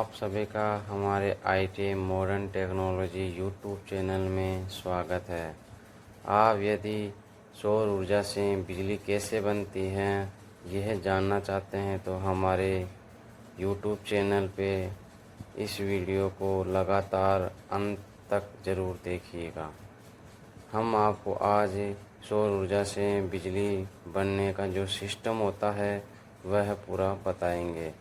आप सभी का हमारे IT modern technology YouTube channel में स्वागत है। आप यदि सौर ऊर्जा से बिजली कैसे बनती है यह जानना चाहते हैं तो हमारे यूट्यूब चैनल पे इस वीडियो को लगातार अंत तक ज़रूर देखिएगा। हम आपको आज सौर ऊर्जा से बिजली बनने का जो सिस्टम होता है वह पूरा बताएंगे।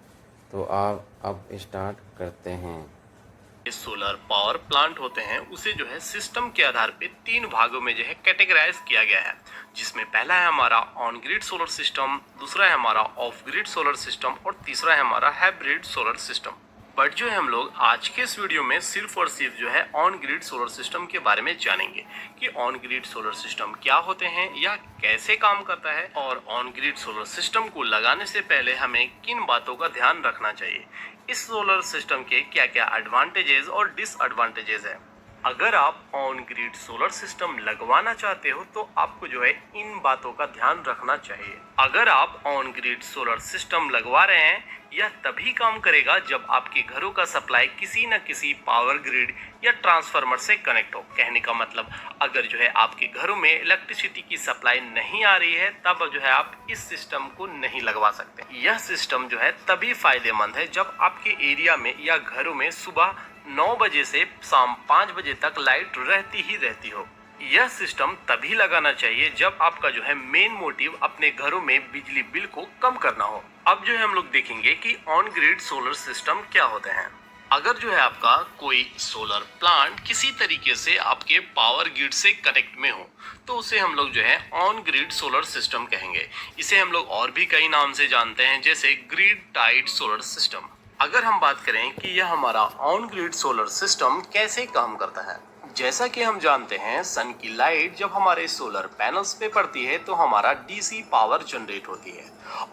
तो आप अब स्टार्ट करते हैं। सोलर पावर प्लांट होते हैं उसे जो है सिस्टम के आधार पे 3 भागों में जो है कैटेगराइज किया गया है, जिसमें पहला है हमारा ऑन ग्रिड सोलर सिस्टम, दूसरा है हमारा ऑफ ग्रिड सोलर सिस्टम और तीसरा है हमारा हाइब्रिड सोलर सिस्टम। बट जो है हम लोग आज के इस वीडियो में सिर्फ और सिर्फ जो है ऑन ग्रिड सोलर सिस्टम के बारे में जानेंगे कि ऑन ग्रिड सोलर सिस्टम क्या होते हैं या कैसे काम करता है, और ऑन ग्रिड सोलर सिस्टम को लगाने से पहले हमें किन बातों का ध्यान रखना चाहिए, इस सोलर सिस्टम के क्या क्या एडवांटेजेस और डिसएडवांटेजेस है। अगर आप ऑन ग्रिड सोलर सिस्टम लगवाना चाहते हो तो आपको जो है इन बातों का ध्यान रखना चाहिए। अगर आप ऑन ग्रिड सोलर सिस्टम लगवा रहे हैं यह तभी काम करेगा जब आपके घरों का सप्लाई किसी न किसी पावर ग्रिड या ट्रांसफार्मर से कनेक्ट हो। कहने का मतलब अगर जो है आपके घरों में इलेक्ट्रिसिटी की सप्लाई नहीं आ रही है तब जो है आप इस सिस्टम को नहीं लगवा सकते। यह सिस्टम जो है तभी फायदेमंद है जब आपके एरिया में या घरों में सुबह 9 बजे से शाम 5 बजे तक लाइट रहती ही रहती हो। यह सिस्टम तभी लगाना चाहिए जब आपका जो है मेन मोटिव अपने घरों में बिजली बिल को कम करना हो। अब जो है हम लोग देखेंगे कि ऑन ग्रिड सोलर सिस्टम क्या होते हैं। अगर जो है आपका कोई सोलर प्लांट किसी तरीके से आपके पावर ग्रिड से कनेक्ट में हो तो उसे हम लोग जो है ऑन ग्रिड सोलर सिस्टम कहेंगे। इसे हम लोग और भी कई नाम से जानते हैं, जैसे ग्रिड टाइड सोलर सिस्टम। अगर हम बात करें कि यह हमारा ऑन ग्रिड सोलर सिस्टम कैसे काम करता है, जैसा कि हम जानते हैं सन की लाइट जब हमारे सोलर पैनल्स पे पड़ती है तो हमारा डीसी पावर जनरेट होती है,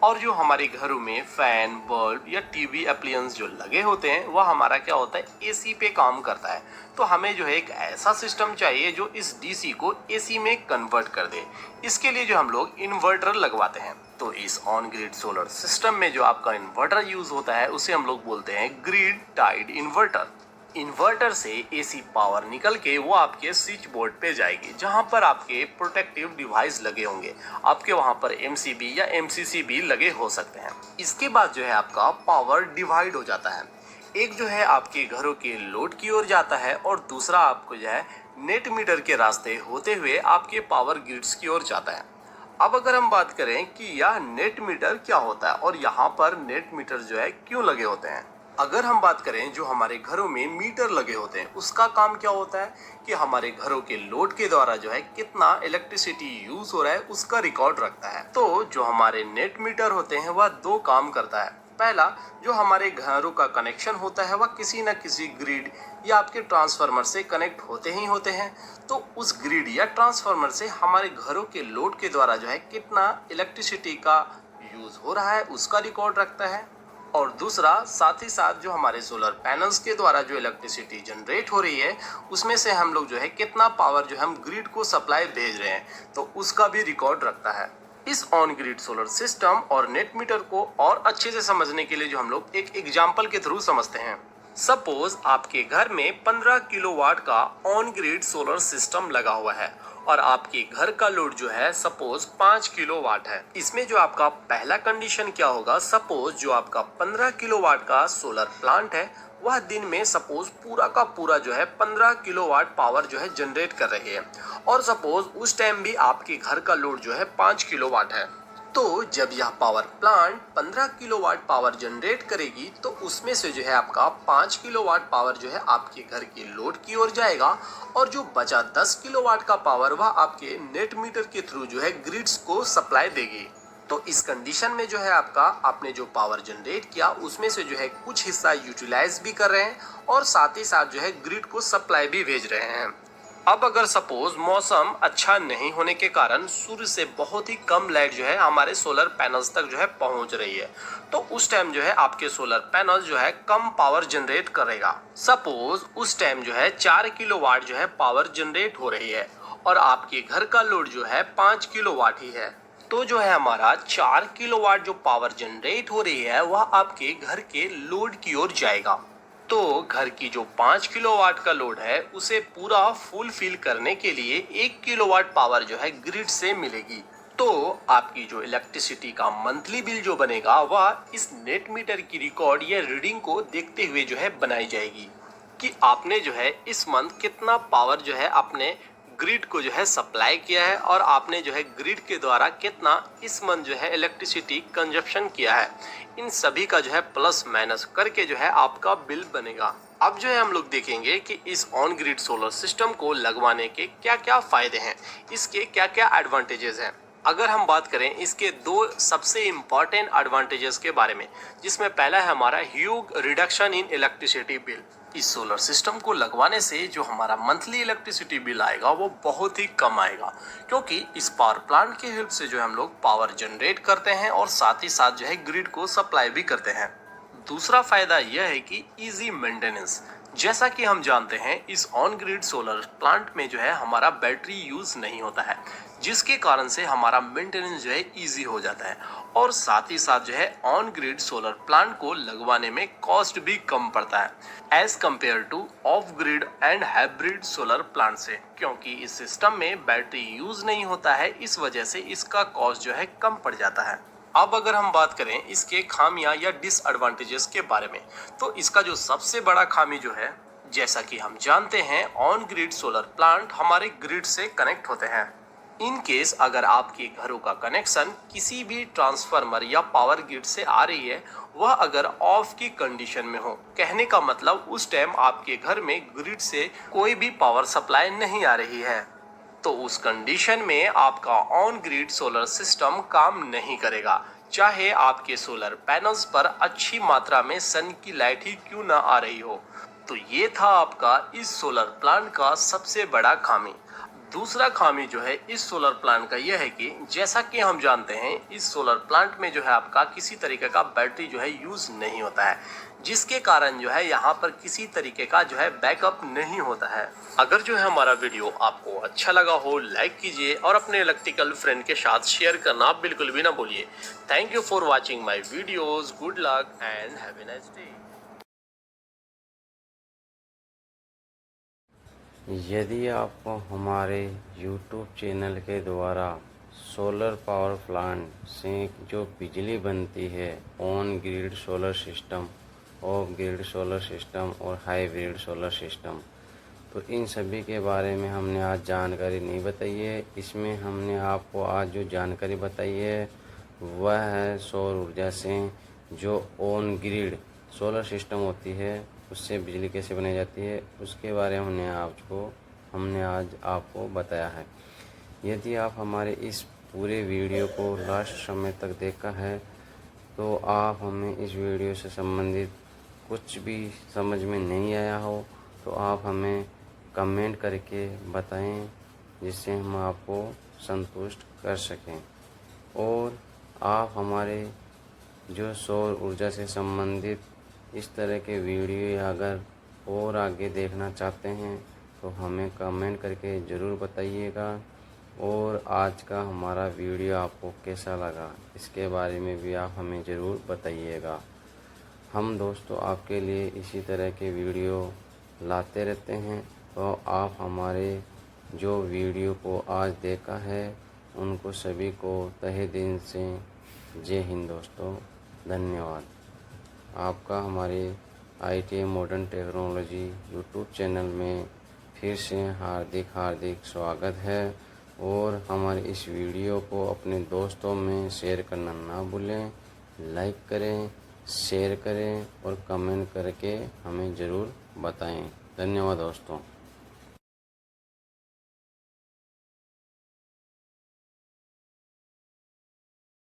और जो हमारे घरों में फैन, बल्ब या टीवी अप्लायंस जो लगे होते हैं वह हमारा क्या होता है एसी पे काम करता है। तो हमें जो है एक ऐसा सिस्टम चाहिए जो इस डीसी को एसी में कन्वर्ट कर दे। इसके लिए जो हम लोग इन्वर्टर लगवाते हैं। तो इस ऑन ग्रिड सोलर सिस्टम में जो आपका इन्वर्टर यूज होता है उसे हम लोग बोलते हैं ग्रिड टाइड इन्वर्टर। इन्वर्टर से एसी पावर निकल के वो आपके स्विच बोर्ड पे जाएगी, जहां पर आपके प्रोटेक्टिव डिवाइस लगे होंगे। आपके वहां पर एमसीबी या एमसीसी भी लगे हो सकते हैं। इसके बाद जो है आपका पावर डिवाइड हो जाता है। एक जो है आपके घरों के लोड की ओर जाता है और दूसरा आपको जो है नेट मीटर के रास्ते होते हुए आपके पावर ग्रिड्स की ओर जाता है। अब अगर हम बात करें कि यह नेट मीटर क्या होता है और यहाँ पर नेट मीटर जो है क्यों लगे होते हैं। अगर हम बात करें जो हमारे घरों में मीटर लगे होते हैं उसका काम क्या होता है कि हमारे घरों के लोड के द्वारा जो है कितना इलेक्ट्रिसिटी यूज हो रहा है उसका रिकॉर्ड रखता है। तो जो हमारे नेट मीटर होते हैं वह दो काम करता है। पहला, जो हमारे घरों का कनेक्शन होता है वह किसी न किसी ग्रिड या आपके ट्रांसफार्मर से कनेक्ट होते ही होते हैं। तो उस ग्रिड या ट्रांसफार्मर से हमारे घरों के लोड के द्वारा जो है कितना इलेक्ट्रिसिटी का यूज हो रहा है उसका रिकॉर्ड रखता है। और दूसरा, साथ ही साथ जो हमारे सोलर पैनल्स के द्वारा जो इलेक्ट्रिसिटी जनरेट हो रही है उसमें से हम लोग जो है कितना पावर जो हम ग्रिड को सप्लाई भेज रहे हैं तो उसका भी रिकॉर्ड रखता है। इस ऑन ग्रिड सोलर सिस्टम और नेट मीटर को और अच्छे से समझने के लिए जो हम लोग एक एग्जाम्पल के थ्रू समझते हैं। सपोज आपके घर में 15 किलोवाट का ऑन ग्रिड सोलर सिस्टम लगा हुआ है और आपके घर का लोड जो है सपोज 5 किलोवाट है। इसमें जो आपका पहला कंडीशन क्या होगा, सपोज जो आपका 15 किलोवाट का सोलर प्लांट है वह दिन में सपोज पूरा का पूरा जो है 15 किलोवाट पावर जो है जनरेट कर रही है, और सपोज उस टाइम भी आपके घर का लोड जो है 5 किलोवाट है। तो जब यह power plant 15 kilowatt power generate करेगी तो उसमें से जो है आपका 5 किलोवाट पावर जो है आपके घर के लोड की ओर जाएगा, और जो बचा 10 किलोवाट का पावर वह आपके नेट मीटर के थ्रू जो है ग्रिड्स को सप्लाई देगी। तो इस कंडीशन में जो है आपका आपने जो पावर जनरेट किया उसमें से जो है कुछ हिस्सा यूटिलाइज भी कर रहे हैं और साथ ही साथ जो है ग्रिड को सप्लाई भी भेज रहे हैं। अब अगर सपोज मौसम अच्छा नहीं होने के कारण सूर्य से बहुत ही कम लाइट जो है हमारे सोलर पैनल्स तक जो है पहुंच रही है तो उस टाइम जो है आपके सोलर पैनल जो है कम पावर जनरेट करेगा। सपोज उस टाइम जो है 4 किलोवाट जो है पावर जनरेट हो रही है और आपके घर का लोड जो है 5 किलोवाट ही है। तो जो है हमारा 4 किलोवाट जो पावर जनरेट हो रही है वह आपके घर के लोड की ओर जाएगा। तो घर की जो 5 किलोवाट का लोड है उसे पूरा फुलफिल करने के लिए 1 किलोवाट पावर जो है ग्रिड से मिलेगी। तो आपकी जो इलेक्ट्रिसिटी का मंथली बिल जो बनेगा वह इस नेट मीटर की रिकॉर्ड या रीडिंग को देखते हुए जो है बनाई जाएगी कि आपने जो है इस मंथ कितना पावर जो है अपने ग्रिड को जो है सप्लाई किया है और आपने जो है ग्रिड के द्वारा कितना इस मंथ जो है इलेक्ट्रिसिटी कंजप्शन किया है। इन सभी का जो है प्लस माइनस करके जो है आपका बिल बनेगा। अब जो है हम लोग देखेंगे कि इस ऑन ग्रिड सोलर सिस्टम को लगवाने के क्या क्या फायदे हैं, इसके क्या क्या एडवांटेजेस हैं। अगर हम बात करें इसके दो सबसे इम्पॉर्टेंट एडवांटेजेस के बारे में, जिसमें पहला है हमारा huge reduction in electricity bill. इस सोलर सिस्टम को लगवाने से जो हमारा मंथली इलेक्ट्रिसिटी बिल आएगा वो बहुत ही कम आएगा, क्योंकि इस पावर प्लांट की हेल्प से जो हम लोग पावर जनरेट करते हैं और साथ ही साथ जो है ग्रिड को सप्लाई भी करते हैं। दूसरा फायदा यह है कि इजी मेंटेनेंस। जैसा कि हम जानते हैं इस ऑन ग्रिड सोलर प्लांट में जो है हमारा बैटरी यूज नहीं होता है, जिसके कारण से हमारा मेंटेनेंस जो है इजी हो जाता है और साथ ही साथ जो है ऑन ग्रिड सोलर प्लांट को लगवाने में कॉस्ट भी कम पड़ता है as compare to off grid and hybrid solar plant से, क्योंकि इस सिस्टम में बैटरी यूज नहीं होता है, इस वजह से इसका कॉस्ट जो है कम पड़ जाता है। अब अगर हम बात करें इसके खामियां या डिसएडवांटेजेस के बारे में, तो इसका जो सबसे बड़ा खामी जो है, जैसा कि हम जानते हैं ऑन ग्रिड सोलर प्लांट हमारे ग्रिड से कनेक्ट होते हैं। इन केस अगर आपके घरों का कनेक्शन किसी भी ट्रांसफार्मर या पावर ग्रिड से आ रही है, वह अगर ऑफ की कंडीशन में हो, कहने का मतलब उस टाइम आपके घर में ग्रिड से कोई भी पावर सप्लाई नहीं आ रही है, तो उस कंडीशन में आपका ऑन ग्रिड सोलर सिस्टम काम नहीं करेगा, चाहे आपके सोलर पैनल्स पर अच्छी मात्रा में सन की लाइट ही क्यों ना आ रही हो। तो ये था आपका इस सोलर प्लांट का सबसे बड़ा खामी। दूसरा खामी जो है इस सोलर प्लांट का यह है कि जैसा कि हम जानते हैं इस सोलर प्लांट में जो है आपका किसी तरीके का बैटरी जो है यूज नहीं होता है, जिसके कारण जो है यहाँ पर किसी तरीके का जो है बैकअप नहीं होता है। अगर जो है हमारा वीडियो आपको अच्छा लगा हो, लाइक कीजिए और अपने इलेक्ट्रिकल फ्रेंड के साथ शेयर करना बिल्कुल भी ना भूलिए। Thank you for watching my videos. Good luck and have a nice day. यदि आपको हमारे YouTube चैनल के द्वारा सोलर पावर प्लांट से जो बिजली बनती है, on grid solar system, of grid solar system और हाइब्रिड सोलर सिस्टम, तो इन सभी के बारे में हमने आज जानकारी नहीं बताई है। इसमें हमने आपको आज जो जानकारी बताई है वह है सौर ऊर्जा से जो ऑन ग्रिड सोलर सिस्टम होती है उससे बिजली कैसे बनाई जाती है, उसके बारे में हमने आज आपको बताया है। यदि आप हमारे इस पूरे वीडियो को लास्ट समय तक देखा है तो आप हमें इस वीडियो से संबंधित कुछ भी समझ में नहीं आया हो तो आप हमें कमेंट करके बताएं, जिससे हम आपको संतुष्ट कर सकें। और आप हमारे जो सौर ऊर्जा से संबंधित इस तरह के वीडियो अगर और आगे देखना चाहते हैं तो हमें कमेंट करके ज़रूर बताइएगा। और आज का हमारा वीडियो आपको कैसा लगा इसके बारे में भी आप हमें ज़रूर बताइएगा। हम दोस्तों आपके लिए इसी तरह के वीडियो लाते रहते हैं, तो आप हमारे जो वीडियो को आज देखा है उनको सभी को तहे दिल से जय हिंद दोस्तों, धन्यवाद। आपका हमारे ITM modern technology YouTube channel में फिर से हार्दिक स्वागत है। और हमारे इस वीडियो को अपने दोस्तों में शेयर करना ना भूलें। लाइक करें, शेयर करें और कमेंट करके हमें ज़रूर बताएं। धन्यवाद दोस्तों।